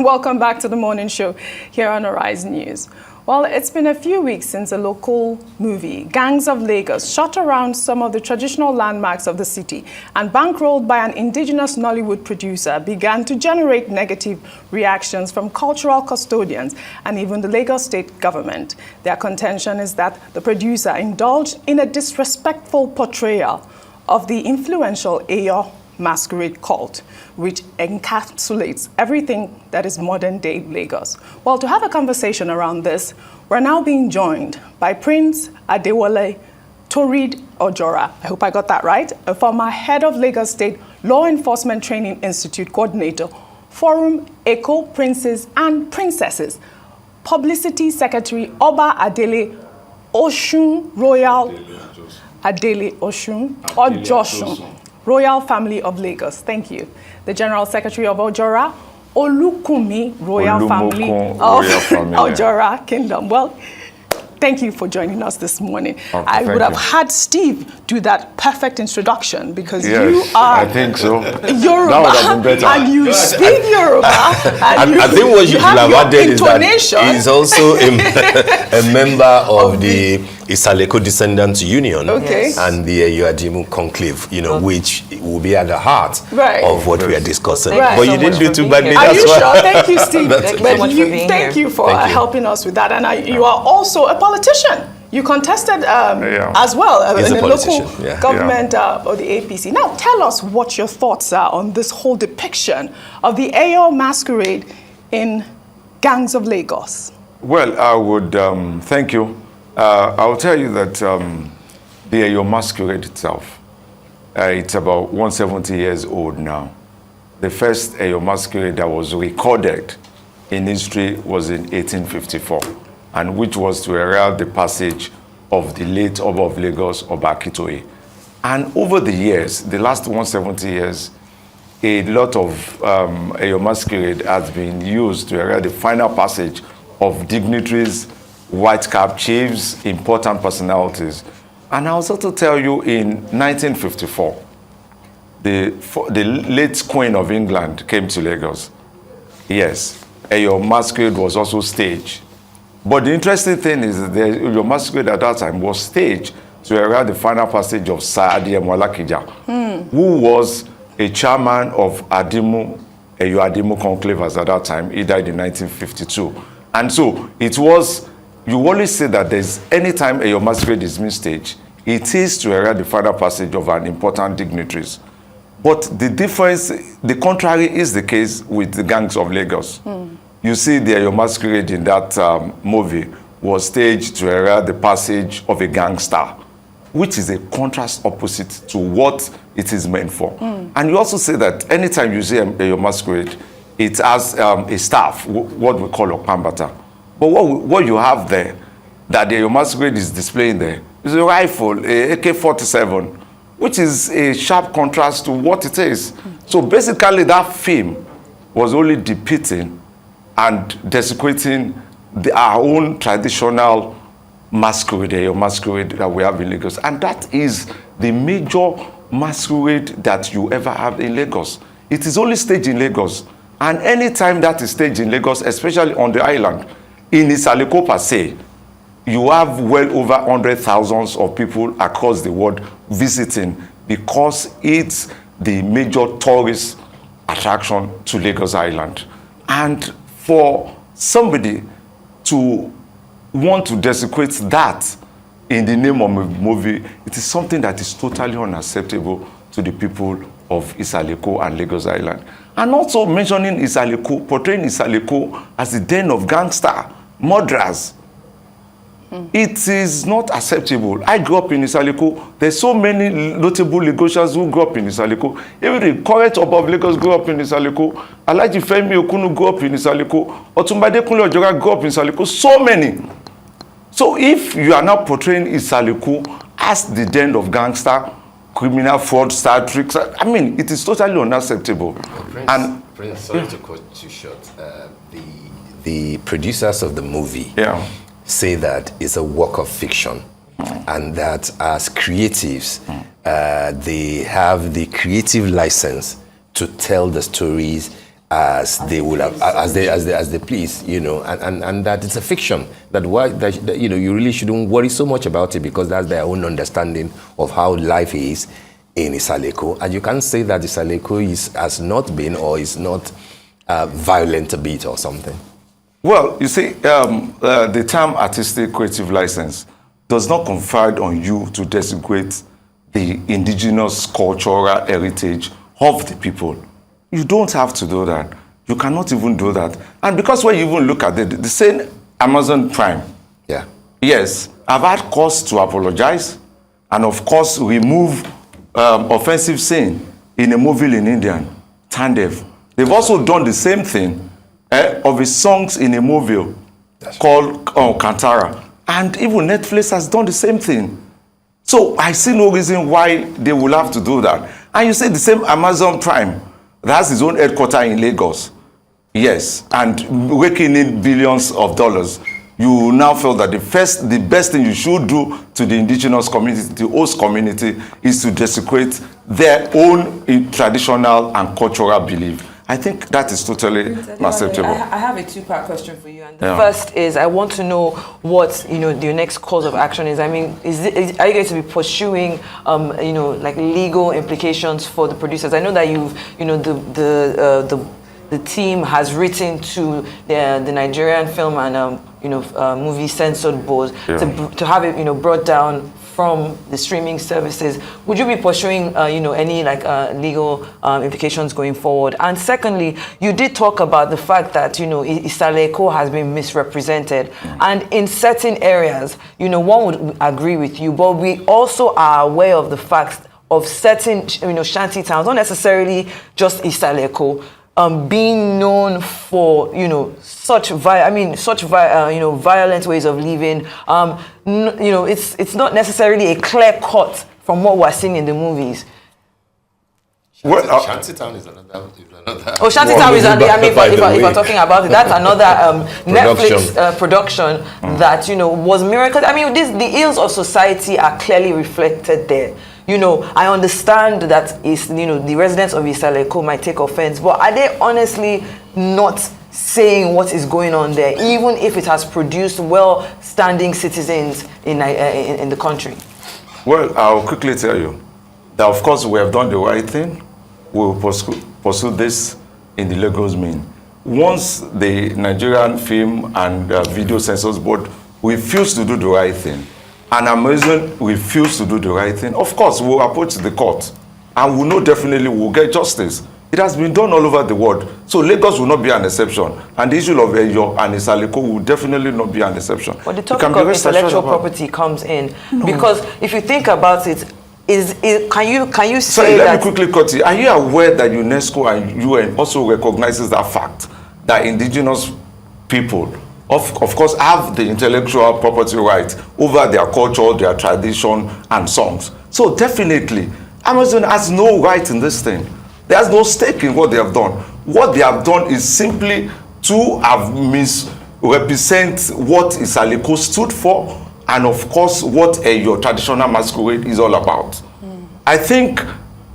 welcome back to the morning show here on Horizon News. Well, it's been a few weeks since a local movie, Gangs of Lagos, shot around some of the traditional landmarks of the city and bankrolled by an indigenous Nollywood producer began to generate negative reactions from cultural custodians and even the Lagos state government. Their contention is that the producer indulged in a disrespectful portrayal of the influential Ojora Masquerade cult, which encapsulates everything that is modern-day Lagos. Well, to have a conversation around this, we're now being joined by Prince Adewale Torid Ojora, I hope I got that right, a former head of Lagos State Law Enforcement Training Institute coordinator, Forum Eco Princes and Princesses, Publicity Secretary Oba Adele Osun Royal Adele Osun Ojosun Royal Family of Lagos. Thank you. The General Secretary of Ojora, Olukumi Royal Family of Ojora Kingdom. Well, thank you for joining us this morning. Okay, I would have had Steve do that perfect introduction because you are I think so. Yoruba and you speak Yoruba. I think what you should have added is that he's also a member of the Isaleko Descendants Union and the Yuadimu Conclave, which will be at the heart of what we are discussing. But you didn't do too badly. Are you sure? Thank you, Steve. Thank you for helping us with that. And you are also a politician. You contested as well in the local government or the APC. Now, tell us what your thoughts are on this whole depiction of the Ojora Masquerade in Gangs of Lagos. Well, I would thank you. I'll tell you that the Ojora Masquerade itself, it's about 170 years old now. The first Ojora Masquerade that was recorded in history was in 1854, and which was to herald the passage of the late Oba of Lagos, Oba Akitoye. And over the years, the last 170 years, a lot of Ojora Masquerade has been used to herald the final passage of dignitaries, white cap chiefs, important personalities. And I'll also tell you in 1954, the late Queen of England came to Lagos. Yes, Ojora Masquerade was also staged. But the interesting thing is that the Ojora Masquerade at that time was staged to herald the final passage of Sir Adeyemo Alakija, who was a chairman of Ojora Adimu Conclave at that time. He died in 1952. And so it was, you always say that there's any time Ojora Masquerade is being staged, it is to herald the final passage of an important dignitaries. But the difference, the contrary is the case with the Gangs of Lagos. You see the Ojora Masquerade in that movie was staged to herald the passage of a gangster, which is a contrast opposite to what it is meant for. And you also say that anytime you see Ojora Masquerade, it has a staff, what we call a pambata. But what you have there, that the Ojora Masquerade is displaying there, is a rifle, a AK-47, which is a sharp contrast to what it is. So basically that film was only depicting and desecrating our own traditional masquerade, Ojora Masquerade that we have in Lagos. And that is the major masquerade that you ever have in Lagos. It is only staged in Lagos. And any time that is staged in Lagos, especially on the island, in Isaleko per se, you have well over 100,000 of people across the world visiting because it's the major tourist attraction to Lagos Island. And for somebody to want to desecrate that in the name of a movie, it is something that is totally unacceptable to the people of Isaleko and Lagos Island. And also mentioning Isaleko, portraying Isaleko as the den of gangster, murderers. It is not acceptable. I grew up in Isaleko. There's so many notable Lagosians who grew up in Isaleko. Even the current Oba of Lagos grew up in Isaleko. Alhaji Femi Okunu grew up in Isaleko. Otunba Adekunle Ojora grew up in Isaleko. So many. So if you are now portraying Isaleko as the den of gangster, criminal fraudster, tricks, I mean, it is totally unacceptable. Prince, sorry to cut you short. The producers of the movie say that it's a work of fiction, and that as creatives, they have the creative license to tell the stories as they would have, as they please, you know, and that it's a fiction. That you know, you really shouldn't worry so much about it, because that's their own understanding of how life is in Isaleko. And you can't say that Isaleko has not been or is not violent a bit or something. Well, you see, the term artistic creative license does not confer on you to desecrate the indigenous cultural heritage of the people. You don't have to do that. You cannot even do that. And because when you even look at the same Amazon Prime, yeah, yes, I've had cause to apologize and of course remove offensive scene in a movie in India, Tandev. They've also done the same thing of his songs in a movie called Kantara. And even Netflix has done the same thing. So I see no reason why they will have to do that. And you say the same Amazon Prime, that has its own headquarters in Lagos. Yes, and raking in billions of dollars. You now feel that the best thing you should do to the indigenous community, the host community, is to desecrate their own traditional and cultural belief. I think that is totally acceptable. I have a two-part question for you. And the first is, I want to know what, you know, your next course of action is. I mean, are you going to be pursuing, you know, like legal implications for the producers? I know that you've, you know, the team has written to the Nigerian Film and you know, movie censored board to have it, you know, brought down from the streaming services. Would you be pursuing, you know, any like legal implications going forward? And secondly, you did talk about the fact that, you know, Isaleko has been misrepresented, and in certain areas, you know, one would agree with you, but we also are aware of the fact of certain, you know, shanty towns, not necessarily just Isaleko, being known for, you know, such violent ways of living. You know, it's not necessarily a clear cut from what we're seeing in the movies. Shantytown is another. Oh, Shantytown is another. I mean, if we're talking about it, that's another Netflix production that, you know, was miracle. I mean, the ills of society are clearly reflected there. You know, I understand that you know, the residents of Isaleko might take offense, but are they honestly not saying what is going on there, even if it has produced well-standing citizens in the country? Well, I'll quickly tell you that, of course, we have done the right thing. We will pursue this in the Lagos Main. Once the Nigerian Film and Video Censors Board refused to do the right thing, and Amazon refused to do the right thing, of course, we'll approach the court, and we know definitely we'll get justice. It has been done all over the world. So Lagos will not be an exception. And the issue of Eyo and Isaleko will definitely not be an exception. But the topic of intellectual property comes in. No. Because if you think about it, can you say that... Let me quickly cut you. Are you aware that UNESCO and UN also recognizes that fact that indigenous people, of course, have the intellectual property right over their culture, their tradition, and songs? So definitely, Amazon has no right in this thing. There's no stake in what they have done. What they have done is simply to have misrepresent what Isaleko stood for, and of course what your traditional masquerade is all about. I think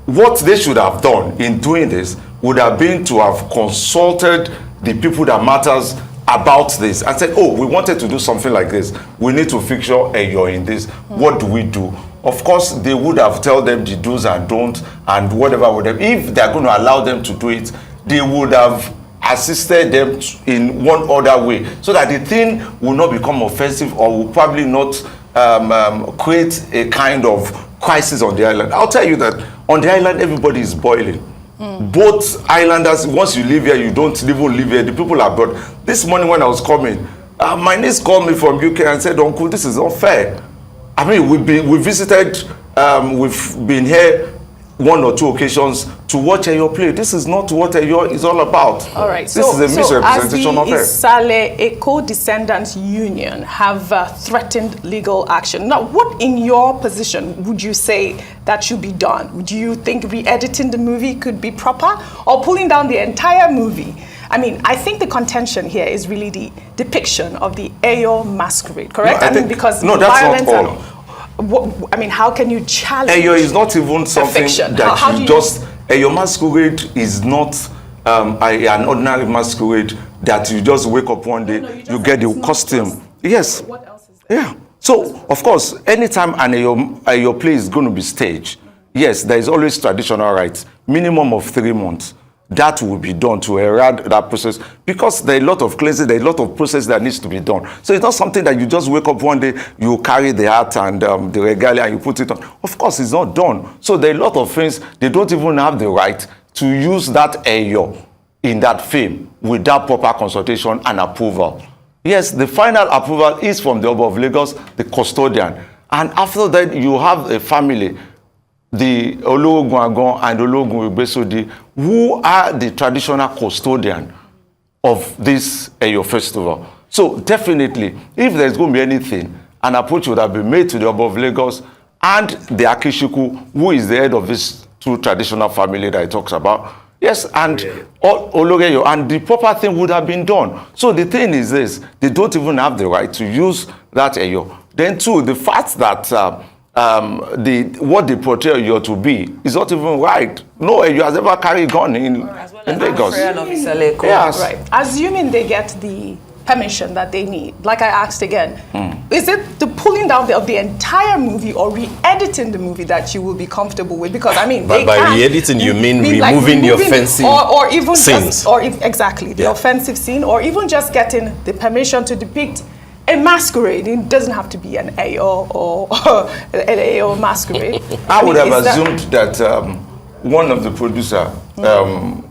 what they should have done in doing this would have been to have consulted the people that matters about this and said, oh, we wanted to do something like this. We need to feature Eyo in this. What do we do? Of course, they would have told them the do's and don'ts and whatever. If they're going to allow them to do it, they would have assisted them in one other way so that the thing will not become offensive or will probably not create a kind of crisis on the island. I'll tell you that on the island, everybody is boiling. Both islanders, once you live here, you don't even live here. The people are abroad. This morning when I was coming, my niece called me from UK and said, Uncle, this is unfair. I mean, we've been here one or two occasions to watch Eyo play. This is not what Eyo is all about. All right. This is a misrepresentation of it. As the Isaleko Descendants Union have threatened legal action. Now, what in your position would you say that should be done? Do you think re-editing the movie could be proper, or pulling down the entire movie? I mean, I think the contention here is really the depiction of the Eyo masquerade, correct? No, because no, that's not all. I mean, how can you challenge Eyo is not even something that you just... Eyo masquerade is not an ordinary masquerade that you just wake up one day, you get the costume. Yes. What else is there? Yeah. So, of course, anytime your play is going to be staged, yes, there is always traditional rites, minimum of 3 months. That will be done to erode that process, because there are a lot of cleansing, there are a lot of process that needs to be done. So it's not something that you just wake up one day, you carry the hat and the regalia and you put it on. Of course, it's not done. So there are a lot of things, they don't even have the right to use that eyo in that film without proper consultation and approval. Yes, the final approval is from the Oba of Lagos, the custodian. And after that, you have a family, the Ologun Agon and Ologun Ibesodi, who are the traditional custodian of this Eyo festival. So definitely, if there's going to be anything, an approach would have been made to the Oba of Lagos and the Akishiku, who is the head of this two traditional family that he talks about. Yes, and Ologeyo, and the proper thing would have been done. So the thing is this, they don't even have the right to use that Eyo. Then two, the fact that what they portray you to be is not even right. No Eyo has ever carried gun in Lagos. Yes. Right. Assuming they get the permission that they need, like I asked again, is it the pulling down of the entire movie or re-editing the movie that you will be comfortable with? Because I mean, but by re-editing you mean removing the offensive or even scenes, just, exactly the offensive scene, or even just getting the permission to depict a masquerade. It doesn't have to be an Eyo or an Eyo masquerade. I would have assumed that one of the producer,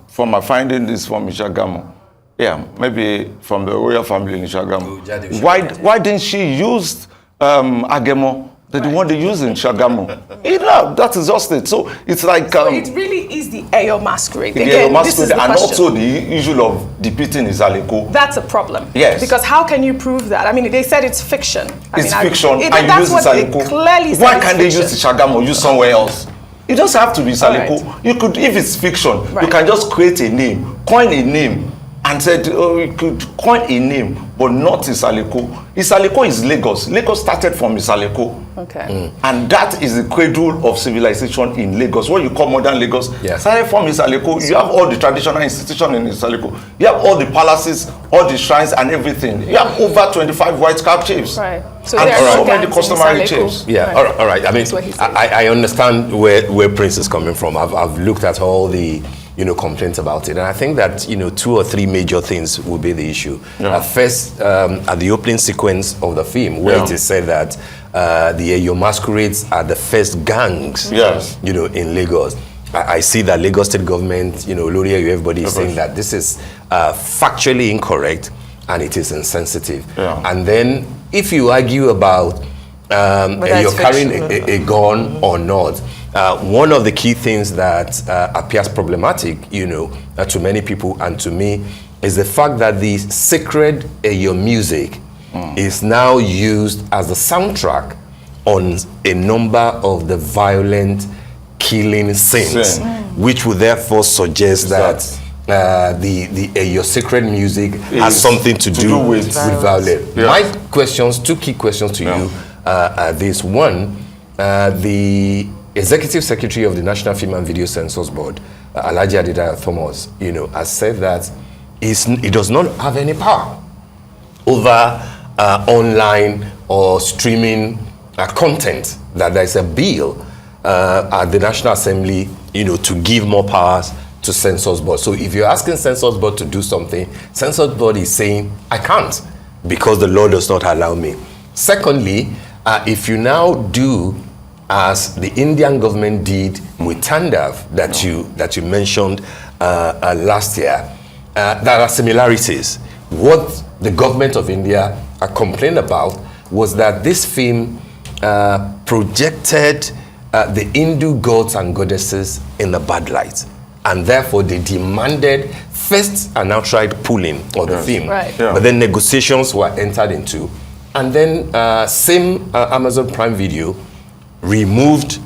from my finding this from Ishagamu, yeah, maybe from the royal family in Shagamu. Why didn't she use Agemo, the one they use in Shagamu? That is just it. So it's like... so it really is the Eyo masquerade. The Eyo masquerade, and also the issue of depicting Isaleko. That's a problem. Yes. Because how can you prove that? I mean, they said it's fiction. It's fiction, and you use Isaleko. Clearly why can't they use Shagamu or use somewhere else? It doesn't have to be Isaleko. Right. You could, if it's fiction, you can just create a name, coin a name, and said, oh, you could coin a name, but not Isaleko. Isaleko is Lagos. Lagos started from Isaleko. Okay. And that is the cradle of civilization in Lagos. What you call modern Lagos started from Isaleko. You have all the traditional institutions in Isaleko. You have all the palaces, all the shrines and everything. You have over 25 white cap chiefs. Right. So and there are so many customary chiefs. Yeah, right. All right. I mean, I understand where Prince is coming from. I've looked at all the complaints about it, and I think that 2 or 3 major things will be the issue. First, at the opening sequence of the film, where it is said that the Eyo masquerades are the first gangs, in Lagos. I see that Lagos State government, Lori, everybody is saying that this is factually incorrect and it is insensitive. And then, if you argue about you're carrying a gun or not, one of the key things that appears problematic, to many people and to me, is the fact that the sacred Eyo music is now used as the soundtrack on a number of the violent killing scenes, which would therefore suggest that the Eyo sacred music has something to do with violence. My questions, 2 key questions to you are this. One, the Executive Secretary of the National Film and Video Censors Board, Alhaji Adedaya Thomas, has said that he does not have any power over online or streaming content. That there is a bill at the National Assembly, to give more powers to Censors Board. So if you're asking Censors Board to do something, Censors Board is saying, I can't, because the law does not allow me. Secondly, if you now do as the Indian government did with Tandav that you mentioned last year, there are similarities. What the government of India complained about was that this film projected the Hindu gods and goddesses in a bad light, and therefore they demanded first an outright pulling of the film, but then negotiations were entered into, and then same Amazon Prime Video removed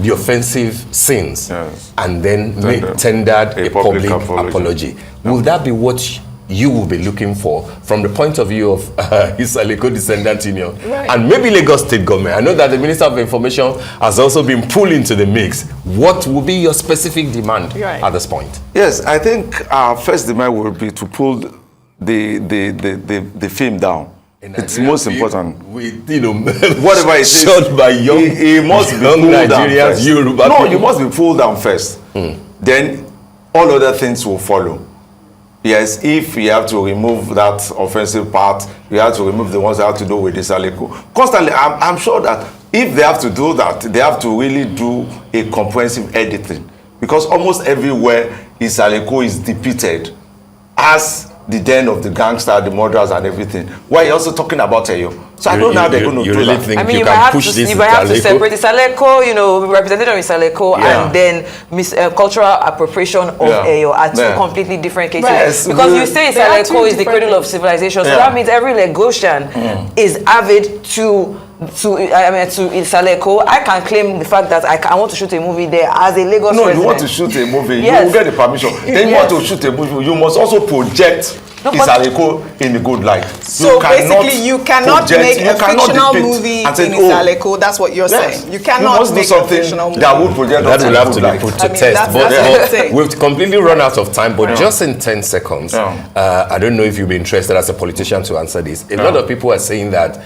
the offensive scenes and then tendered a public apology. Will that be what you will be looking for from the point of view of Isaleko Descendant Union and maybe Lagos State government? I know that the Minister of Information has also been pulled into the mix. What will be your specific demand at this point? Yes, I think our first demand will be to pull the film down. It's most important. With, whatever it is, shot by young, it must be young pulled Nigerians, Yoruba No, people. you must be pulled down first. Then all other things will follow. Yes, if you have to remove that offensive part, you have to remove the ones that have to do with Isaleko. Constantly, I'm sure that if they have to do that, they have to really do a comprehensive editing. Because almost everywhere Isaleko is depicted as the den of the gangster, the murderers, and everything. Why are you also talking about Eyo? So I don't know how they're going to do really that. Think I mean, you might can have push to, this you might have to separate Isaleko, representative of Isaleko, and then cultural appropriation of Eyo are two completely different cases. Yes, because you say Isaleko is the cradle of civilization, so that means every Lagosian is avid to Isaleko. I can claim the fact that I want to shoot a movie there as a Lagos resident. You want to shoot a movie, Yes. you will get the permission. Then you want to shoot a movie, you must also project Isaleko in a good light. So basically, you cannot make a fictional movie in Isaleko. That's what you're saying. You cannot make a fictional movie. That would project that will have to be put to test. But we've completely run out of time, but just in 10 seconds, I don't know if you'll be interested as a politician to answer this. A lot of people are saying that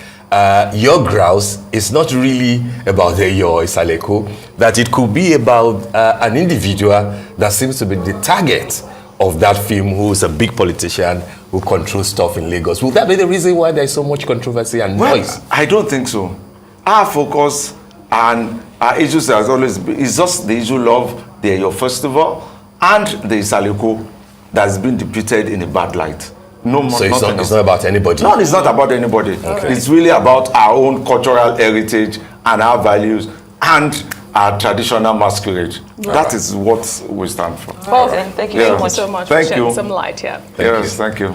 your grouse is not really about your Isaleko, that it could be about an individual that seems to be the target of that film, who's a big politician who controls stuff in Lagos. Will that be the reason why there's so much controversy and noise? I don't think so. Our focus and our issues has always been, it's just the issue of the Eyo Festival and the Isaleko that's been depicted in a bad light. No more. So it's not about anybody? No, it's not about anybody. Okay. It's really about our own cultural heritage and our values and our traditional masquerade. That is what we stand for. Thank you so much for shedding some light here. Thank you.